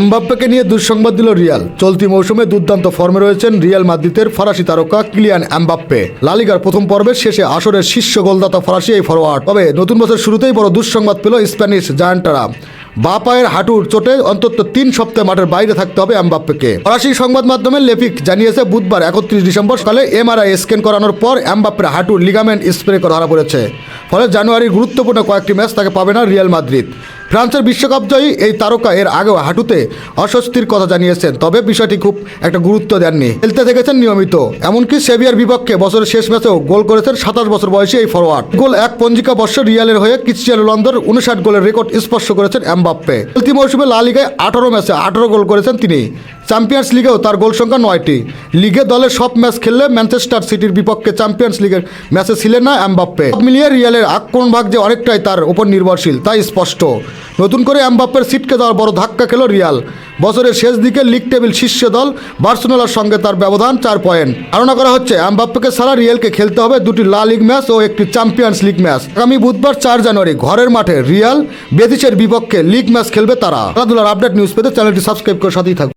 এমবাপ্পেকে নিয়ে দুঃসংবাদ দিল রিয়াল। চলতি মৌসুমে দুর্দান্ত ফর্মে রয়েছেন রিয়াল মাদ্রিদের ফরাসি তারকা কিলিয়ান এমবাপ্পে। লা লিগার প্রথম পর্বের শেষে আসরের শীর্ষ গোলদাতা ফরাসি এই ফরোয়ার্ড। তবে নতুন বছর শুরুতেই বড় দুঃসংবাদ পেল স্প্যানিশ জায়ান্টরা। বাঁ পায়ের হাঁটুর চোটে অন্তত 3 সপ্তাহ মাঠের বাইরে থাকতে হবে এমবাপ্পেকে। ফরাসি সংবাদ মাধ্যমে লেপিক জানিয়েছে বুধবার 31 ডিসেম্বর সকালে এমআরআই স্ক্যান করানোর পর এমবাপ্পের হাঁটুর লিগামেন্ট স্প্রে করা ধরা পড়েছে। ফলে জানুয়ারির গুরুত্বপূর্ণ কয়েকটি ম্যাচ তাকে পাবে না রিয়াল মাদ্রিদ। ফ্রান্সের বিশ্বকাপ জয়ী এই তারকা এর আগেও হাঁটুতে অস্বস্তির কথা জানিয়েছেন, তবে বিষয়টি খুব একটা গুরুত্ব দেননি। খেলতে থেকেছেন নিয়মিত, এমনকি সেভিয়ার বিপক্ষে বছরের শেষ ম্যাচেও গোল করেছেন 27 বছর বয়সী এই ফরোয়ার্ড। গোল এক পঞ্জিকা বর্ষে রিয়ালের হয়ে ক্রিস্টিয়ানো রোনালদোর 59 গোলের রেকর্ড স্পর্শ করেছেন এমবাপ্পে। চলতি মৌসুমে লা লিগায় 18 ম্যাচে 18 গোল করেছেন তিনি। চ্যাম্পিয়ন্স লিগেও তার গোল সংখ্যা 9টি। লিগে দলের সব ম্যাচ খেললে ম্যানচেস্টার সিটির বিপক্ষে চ্যাম্পিয়ন্স লিগের ম্যাচে ছিলেন না এমবাপ্পে। সব মিলিয়ে রিয়ালের আক্রমণ ভাগ যে অনেকটাই তার উপর নির্ভরশীল তাই স্পষ্ট। নতুন করে এমবাপ্পের সিটকে দেওয়ার বড় ধাক্কা খেল রিয়াল। বছরের শেষ দিকে লিগ টেবিল শীর্ষ দল বার্সেলোনার সঙ্গে তার ব্যবধান 4 পয়েন্ট। ধারণা করা হচ্ছে এমবাপ্পেকে ছাড়া রিয়ালকে খেলতে হবে 2টি লা লিগ ম্যাচ ও একটি চ্যাম্পিয়ন্স লিগ ম্যাচ। আগামী বুধবার 4 জানুয়ারি ঘরের মাঠে রিয়াল বেতিসের বিপক্ষে লিগ ম্যাচ খেলবে তারা। খেলাধুলার আপডেট নিউজ পেতে চ্যানেলটি সাবস্ক্রাইব করে সাথেই থাকুন।